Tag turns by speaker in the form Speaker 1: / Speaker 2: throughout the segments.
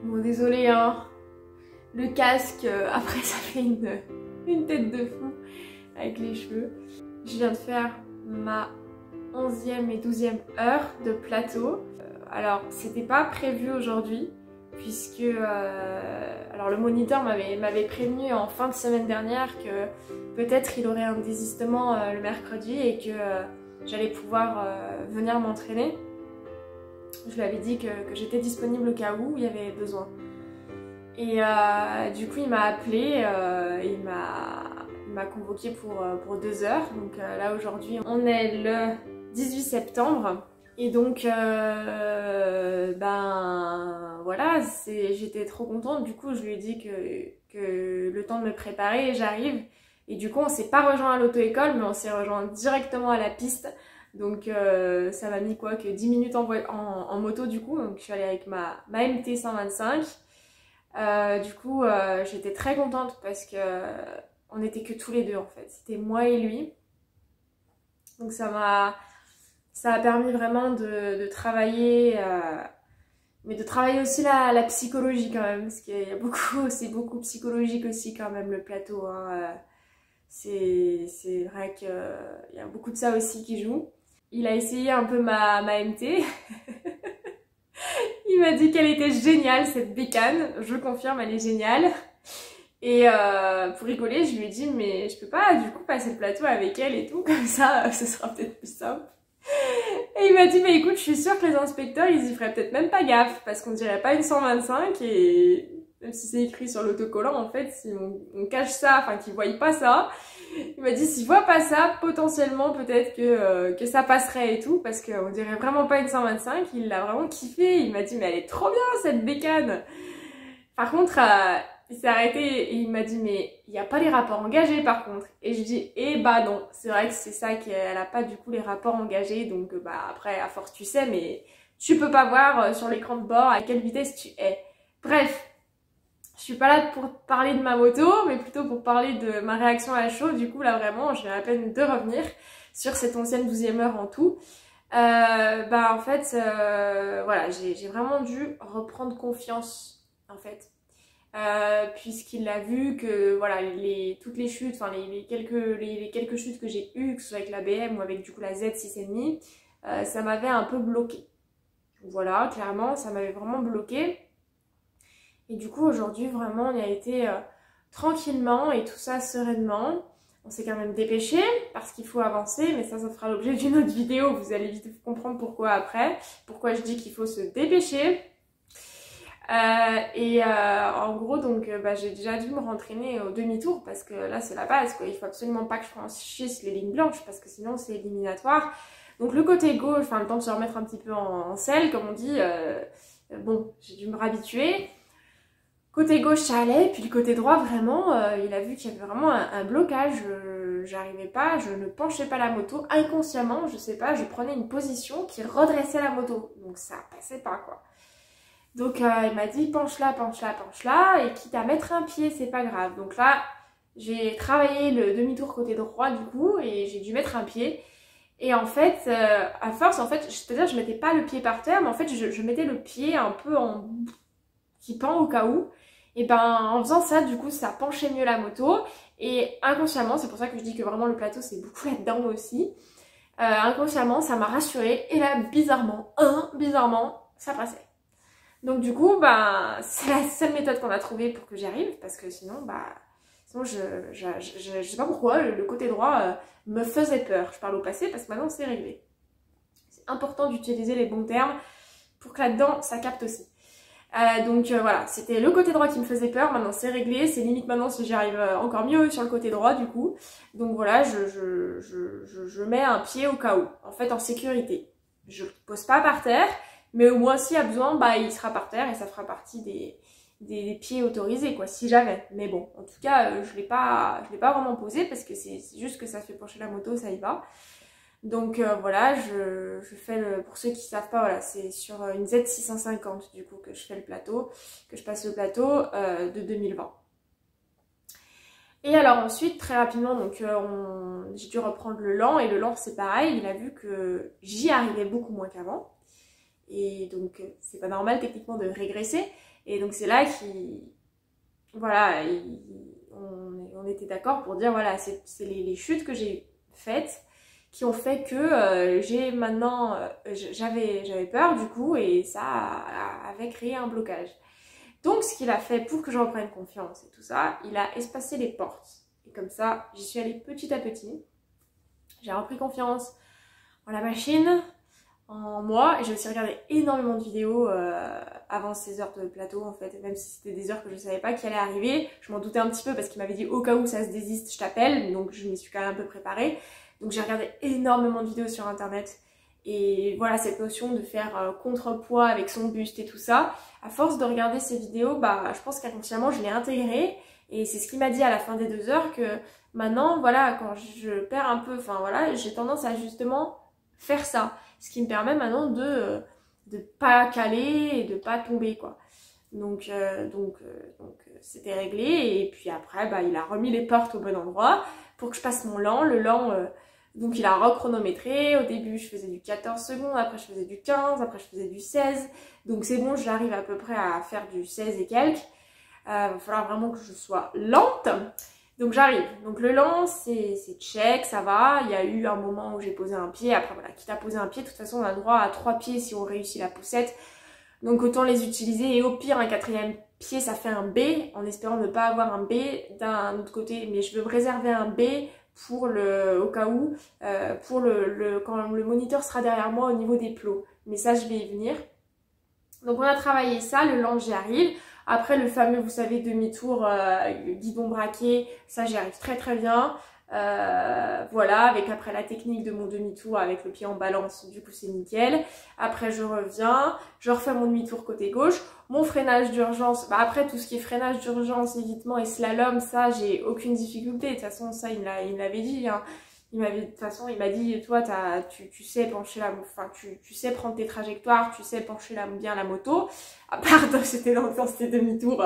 Speaker 1: Bon, désolé, hein. Le casque, après ça fait une tête de fou avec les cheveux. Je viens de faire ma 11e et 12e heure de plateau. Alors, c'était pas prévu aujourd'hui, puisque alors le moniteur m'avait prévenu en fin de semaine dernière que peut-être il aurait un désistement le mercredi et que j'allais pouvoir venir m'entraîner. Je lui avais dit que j'étais disponible au cas où il y avait besoin. Et du coup, il m'a appelé, il m'a convoqué pour 2 heures. Donc là, aujourd'hui, on est le 18 septembre. Et donc, ben voilà, j'étais trop contente. Du coup, je lui ai dit que le temps de me préparer, j'arrive. Et du coup, on s'est pas rejoint à l'auto-école, mais on s'est rejoint directement à la piste. Donc ça m'a mis quoi que 10 minutes en moto du coup. Donc je suis allée avec ma MT 125. Du coup, j'étais très contente parce que on n'était que tous les deux en fait. C'était moi et lui. Donc ça a permis vraiment de travailler, mais de travailler aussi la psychologie quand même, parce qu'il y a c'est beaucoup psychologique aussi quand même le plateau. Hein. C'est vrai qu'il y a beaucoup de ça aussi qui joue. Il a essayé un peu ma MT. Il m'a dit qu'elle était géniale cette bécane, je confirme, elle est géniale. Et pour rigoler, je lui ai dit mais je peux pas du coup passer le plateau avec elle et tout, comme ça ce sera peut-être plus simple. Et il m'a dit mais écoute, je suis sûre que les inspecteurs ils y feraient peut-être même pas gaffe parce qu'on dirait pas une 125 et même si c'est écrit sur l'autocollant en fait, si on cache ça, enfin qu'ils voient pas ça, il m'a dit s'ils voient pas ça, potentiellement peut-être que ça passerait et tout parce qu'on dirait vraiment pas une 125, il l'a vraiment kiffé, il m'a dit mais elle est trop bien cette bécane. Par contre, il s'est arrêté et il m'a dit mais il n'y a pas les rapports engagés par contre. Et je dis eh bah non, c'est vrai que c'est ça qu'elle a pas du coup les rapports engagés donc bah après à force tu sais mais tu peux pas voir sur l'écran de bord à quelle vitesse tu es. Bref, je suis pas là pour parler de ma moto mais plutôt pour parler de ma réaction à chaud. Du coup là vraiment j'ai à peine de revenir sur cette 11e 12e heure en tout. Bah en fait voilà j'ai vraiment dû reprendre confiance en fait. Puisqu'il a vu que voilà toutes les chutes, enfin les quelques chutes que j'ai eues, que ce soit avec la BM ou avec du coup la Z6,5, ça m'avait un peu bloqué. Voilà, clairement, ça m'avait vraiment bloqué. Et du coup aujourd'hui vraiment on y a été tranquillement et tout ça sereinement. On s'est quand même dépêché parce qu'il faut avancer, mais ça fera l'objet d'une autre vidéo. Vous allez vite comprendre pourquoi après, pourquoi je dis qu'il faut se dépêcher. En gros donc j'ai déjà dû me rentraîner au demi-tour parce que là c'est la base quoi, il faut absolument pas que je franchisse les lignes blanches parce que sinon c'est éliminatoire. Donc le côté gauche, enfin le temps de se remettre un petit peu en selle comme on dit, bon j'ai dû me réhabituer. Côté gauche ça allait, puis le côté droit vraiment, il a vu qu'il y avait vraiment un blocage, j'arrivais pas, je ne penchais pas la moto, inconsciemment je sais pas, je prenais une position qui redressait la moto, donc ça passait pas quoi. Donc il m'a dit penche là, et quitte à mettre un pied, c'est pas grave. Donc là, j'ai travaillé le demi-tour côté droit du coup et j'ai dû mettre un pied. Et en fait, à force, en fait, c'est-à-dire je mettais pas le pied par terre, mais en fait je mettais le pied un peu qui pend au cas où. Et ben en faisant ça, du coup, ça penchait mieux la moto. Et inconsciemment, c'est pour ça que je dis que vraiment le plateau c'est beaucoup là-dedans aussi. Inconsciemment, ça m'a rassurée. Et là, bizarrement, ça passait. Donc du coup, bah, c'est la seule méthode qu'on a trouvée pour que j'y arrive, parce que sinon, je sais pas pourquoi, le côté droit me faisait peur. Je parle au passé parce que maintenant c'est réglé. C'est important d'utiliser les bons termes pour que là-dedans, ça capte aussi. Voilà, c'était le côté droit qui me faisait peur, maintenant c'est réglé, c'est limite maintenant si j'y arrive encore mieux sur le côté droit du coup. Donc voilà, je mets un pied au cas où, en fait en sécurité. Je le pose pas par terre, mais au moins s'il y a besoin, bah il sera par terre et ça fera partie des pieds autorisés quoi, si jamais. Mais bon, en tout cas, je l'ai pas vraiment posé parce que c'est juste que ça fait pencher la moto, ça y va. Donc voilà, je fais pour ceux qui savent pas, voilà, c'est sur une Z650 du coup que je fais le plateau, que je passe le plateau de 2020. Et alors ensuite, très rapidement, donc j'ai dû reprendre le lent, et le lent c'est pareil, il a vu que j'y arrivais beaucoup moins qu'avant. Et donc c'est pas normal techniquement de régresser. Et donc c'est là voilà, on était d'accord pour dire voilà, c'est les chutes que j'ai faites qui ont fait que j'ai maintenant, j'avais peur du coup, et ça avait créé un blocage. Donc ce qu'il a fait pour que je reprenne confiance et tout ça, il a espacé les portes. Et comme ça, j'y suis allée petit à petit. J'ai repris confiance en la machine, en moi, et j'ai aussi regardé énormément de vidéos avant ces heures de plateau en fait, même si c'était des heures que je savais pas qui allaient arriver. Je m'en doutais un petit peu parce qu'il m'avait dit au cas où ça se désiste, je t'appelle, donc je m'y suis quand même un peu préparée. Donc j'ai regardé énormément de vidéos sur internet, et voilà, cette notion de faire contrepoids avec son buste et tout ça, à force de regarder ces vidéos, bah je pense qu'inconsciemment je l'ai intégré, et c'est ce qu'il m'a dit à la fin des 2 heures, que maintenant voilà, quand je perds un peu, enfin voilà, j'ai tendance à justement faire ça. Ce qui me permet maintenant de pas caler et de pas tomber quoi. Donc c'était réglé, et puis après bah, il a remis les portes au bon endroit pour que je passe mon lent. Le lent, donc il a rechronométré. Au début je faisais du 14 secondes, après je faisais du 15, après je faisais du 16. Donc c'est bon, j'arrive à peu près à faire du 16 et quelques. Va falloir vraiment que je sois lente. Donc j'arrive, donc le lent c'est check, ça va. Il y a eu un moment où j'ai posé un pied, après voilà, quitte à poser un pied, de toute façon on a le droit à 3 pieds si on réussit la poussette, donc autant les utiliser, et au pire un 4e pied ça fait un B, en espérant ne pas avoir un B d'un autre côté, mais je veux me réserver un B pour au cas où, pour quand le moniteur sera derrière moi au niveau des plots, mais ça je vais y venir. Donc on a travaillé ça, le lent j'y arrive. Après le fameux, vous savez, demi-tour guidon braqué, ça j'y arrive très très bien. Voilà, avec après la technique de mon demi-tour avec le pied en balance, du coup c'est nickel. Après je reviens, je refais mon demi-tour côté gauche. Mon freinage d'urgence, bah après tout ce qui est freinage d'urgence, évitement et slalom, ça j'ai aucune difficulté. De toute façon ça il m'avait dit, hein. De toute façon, il m'a dit, toi, tu sais pencher tu sais prendre tes trajectoires, tu sais pencher bien la moto. À part c'était dans ces demi-tours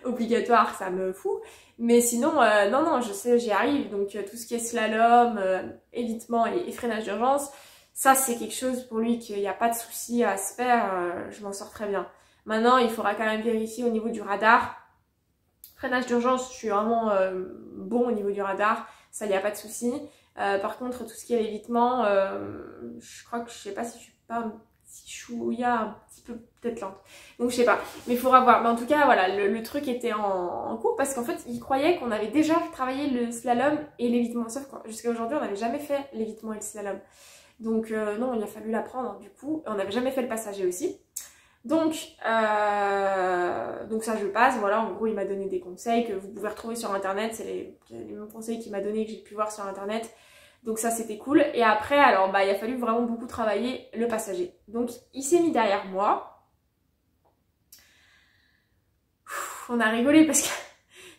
Speaker 1: obligatoires, ça me fout. Mais sinon, non, je sais, j'y arrive. Donc, tout ce qui est slalom, évitement et freinage d'urgence, ça, c'est quelque chose pour lui qu'il n'y a pas de souci à se faire. Je m'en sors très bien. Maintenant, il faudra quand même vérifier au niveau du radar. Freinage d'urgence, je suis vraiment bon au niveau du radar. Ça, il n'y a pas de souci. Par contre, tout ce qui est l'évitement, je crois que je sais pas si je suis pas un petit chouïa, un petit peu peut-être lente. Donc je sais pas, mais il faudra voir. Mais en tout cas, voilà, le truc était en cours parce qu'en fait, il croyait qu'on avait déjà travaillé le slalom et l'évitement. Sauf que jusqu'à aujourd'hui, on n'avait jamais fait l'évitement et le slalom. Donc non, il a fallu l'apprendre du coup. On n'avait jamais fait le passager aussi. Donc ça je passe, voilà, en gros il m'a donné des conseils que vous pouvez retrouver sur internet, c'est les mêmes conseils qu'il m'a donné que j'ai pu voir sur internet, donc ça c'était cool. Et après alors bah il a fallu vraiment beaucoup travailler le passager, donc il s'est mis derrière moi. On a rigolé parce que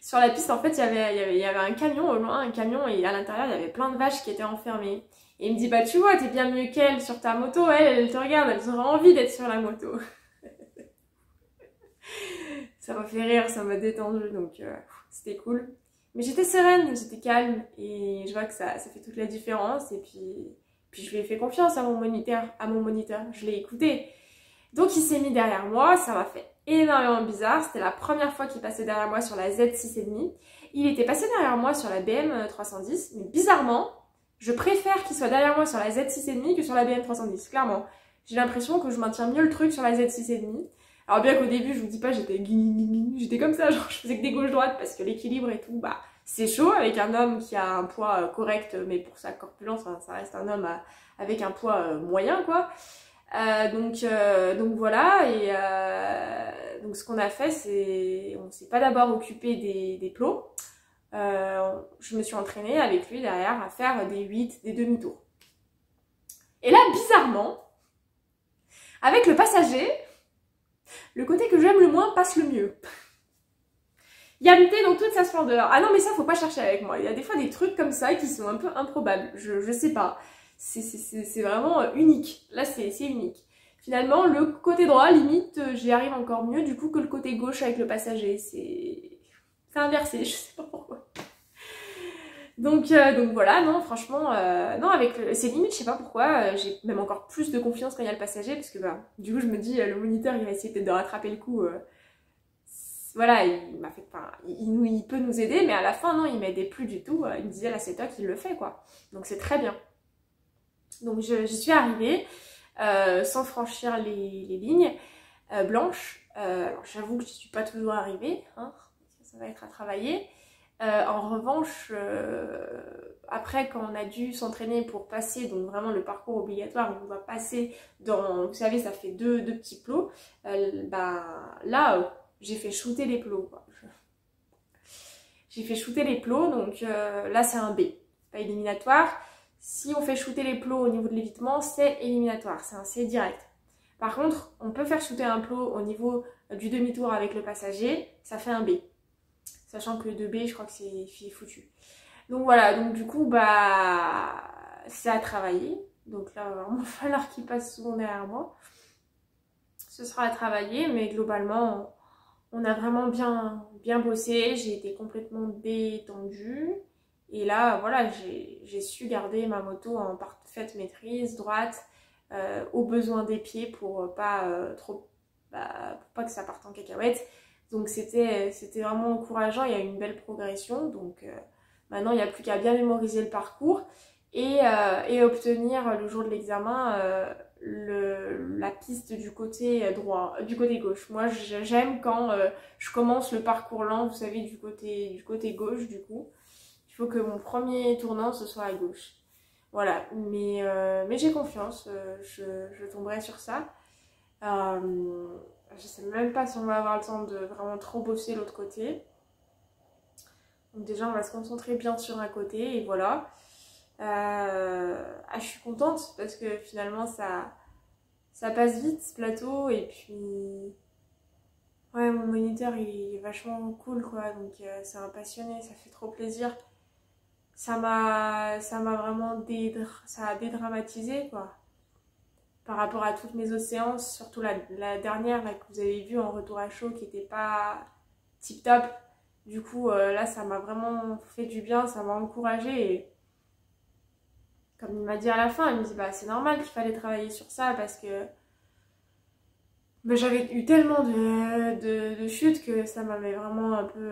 Speaker 1: sur la piste en fait il y avait un camion au loin, un camion, et à l'intérieur il y avait plein de vaches qui étaient enfermées. Et il me dit bah tu vois t'es bien mieux qu'elle sur ta moto, elle te regarde, elle aurait envie d'être sur la moto. Ça m'a fait rire, ça m'a détendu, donc c'était cool. Mais j'étais sereine, j'étais calme, et je vois que ça fait toute la différence. Et puis je lui ai fait confiance à mon moniteur, je l'ai écouté. Donc il s'est mis derrière moi, ça m'a fait énormément bizarre. C'était la première fois qu'il passait derrière moi sur la Z6,5. Il était passé derrière moi sur la BM 310, mais bizarrement, je préfère qu'il soit derrière moi sur la Z6,5 que sur la BM 310, clairement. J'ai l'impression que je maintiens mieux le truc sur la Z6,5. Alors bien qu'au début, je vous dis pas, j'étais comme ça, genre je faisais que des gauches-droites parce que l'équilibre et tout, bah c'est chaud avec un homme qui a un poids correct, mais pour sa corpulence, hein, ça reste un homme avec un poids moyen quoi. Donc voilà, et donc ce qu'on a fait, c'est on s'est pas d'abord occupé des plots. Je me suis entraînée avec lui derrière à faire des 8, des demi-tours. Et là, bizarrement, avec le passager, le côté que j'aime le moins passe le mieux. Yamté dans toute sa splendeur. Ah non mais ça faut pas chercher avec moi. Il y a des fois des trucs comme ça qui sont un peu improbables. Je sais pas. C'est vraiment unique. Là c'est unique. Finalement le côté droit limite j'y arrive encore mieux du coup que le côté gauche avec le passager. C'est inversé, je sais pas pourquoi. Donc voilà, non, franchement, non, c'est limite, je sais pas pourquoi, j'ai même encore plus de confiance quand il y a le passager, parce que bah, du coup, je me dis, le moniteur, il va essayer peut-être de rattraper le coup. Voilà, il m'a fait, enfin, il peut nous aider, mais à la fin, non, il m'aidait plus du tout. Il me disait, là, c'est toi qui le fais, quoi. Donc c'est très bien. Donc j'y suis arrivée, sans franchir les lignes blanches. Alors j'avoue que je suis pas toujours arrivée, hein, ça va être à travailler. En revanche, après quand on a dû s'entraîner pour passer, donc vraiment le parcours obligatoire, on doit passer dans, vous savez, ça fait deux petits plots, bah là, j'ai fait shooter les plots, quoi. J'ai fait shooter les plots, donc là c'est un B, pas éliminatoire. Si on fait shooter les plots au niveau de l'évitement, c'est éliminatoire, c'est un C direct. Par contre, on peut faire shooter un plot au niveau du demi-tour avec le passager, ça fait un B. Sachant que le 2B, je crois que c'est foutu. Donc voilà, donc du coup, bah, c'est à travailler. Donc là, il va vraiment falloir qu'il passe souvent derrière moi. Ce sera à travailler, mais globalement, on a vraiment bien bossé. J'ai été complètement détendue. Et là, voilà, j'ai su garder ma moto en parfaite maîtrise, droite, au besoin des pieds pour pas pour pas que ça parte en cacahuète. Donc c'était vraiment encourageant, il y a eu une belle progression. Donc maintenant, il n'y a plus qu'à bien mémoriser le parcours et obtenir le jour de l'examen la piste du côté droit, du côté gauche. Moi, j'aime quand je commence le parcours lent, vous savez, du côté gauche, du coup. Il faut que mon premier tournant, ce soit à gauche. Voilà, mais j'ai confiance, je tomberai sur ça. Je sais même pas si on va avoir le temps de vraiment trop bosser l'autre côté. Donc déjà, on va se concentrer bien sur un côté, et voilà. Je suis contente, parce que finalement, ça passe vite, ce plateau, et puis... Ouais, mon moniteur, il est vachement cool, quoi, donc c'est un passionné, ça fait trop plaisir. Ça m'a vraiment ça a dédramatisé, quoi. Par rapport à toutes mes autres séances, surtout la dernière là, que vous avez vue en retour à chaud, qui n'était pas tip top. Du coup, là, ça m'a vraiment fait du bien, ça m'a encouragée. Et comme il m'a dit à la fin, il me dit, bah, c'est normal qu'il fallait travailler sur ça, parce que bah, j'avais eu tellement de chutes que ça m'avait vraiment un peu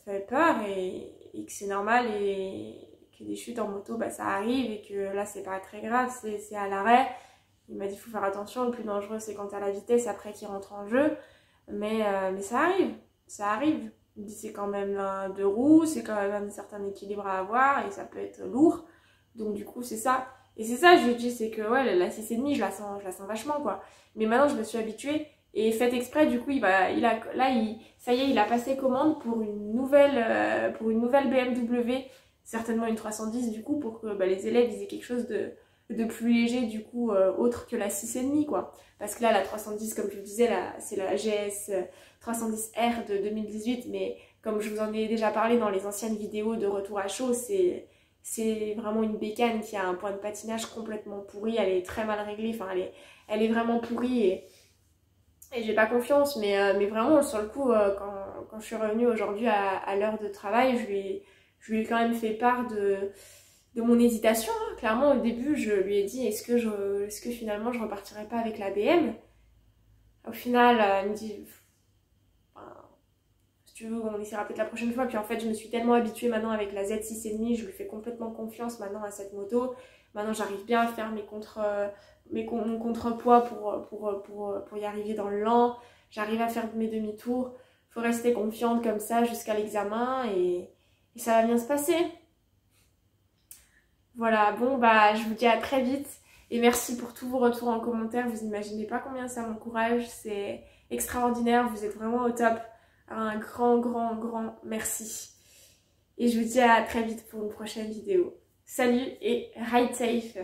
Speaker 1: fait peur, et que c'est normal, et que des chutes en moto, bah, ça arrive, et que là, c'est pas très grave, c'est à l'arrêt. Il m'a dit qu'il faut faire attention, le plus dangereux c'est quand t'as la vitesse après qui rentre en jeu. Mais ça arrive, ça arrive. Il me dit c'est quand même deux roues, c'est quand même un certain équilibre à avoir et ça peut être lourd. Donc du coup c'est ça. Et c'est ça, je lui dis, c'est que ouais, la 6,5 je la sens vachement, quoi. Mais maintenant je me suis habituée et fait exprès, du coup ça y est, il a passé commande pour une nouvelle BMW, certainement une 310 du coup, pour que les élèves ils aient quelque chose de plus léger, du coup, autre que la 6,5, quoi. Parce que là, la 310, comme je vous disais, c'est la GS 310R de 2018, mais comme je vous en ai déjà parlé dans les anciennes vidéos de retour à chaud, c'est vraiment une bécane qui a un point de patinage complètement pourri, elle est très mal réglée, enfin, elle est vraiment pourrie, et j'ai pas confiance, mais vraiment, sur le coup, quand je suis revenue aujourd'hui à l'heure de travail, je lui ai quand même fait part de mon hésitation, hein. Clairement au début je lui ai dit est-ce que finalement je repartirais pas avec la BM. Au final elle me dit si tu veux on essaiera peut-être la prochaine fois, puis en fait je me suis tellement habituée maintenant avec la Z6,5, je lui fais complètement confiance maintenant à cette moto. Maintenant j'arrive bien à faire mon contrepoids pour y arriver dans le lent, j'arrive à faire mes demi-tours. Faut rester confiante comme ça jusqu'à l'examen, et ça va bien se passer. Voilà, bon bah je vous dis à très vite et merci pour tous vos retours en commentaire, vous imaginez pas combien ça m'encourage, c'est extraordinaire, vous êtes vraiment au top, un grand merci. Et je vous dis à très vite pour une prochaine vidéo. Salut et ride safe!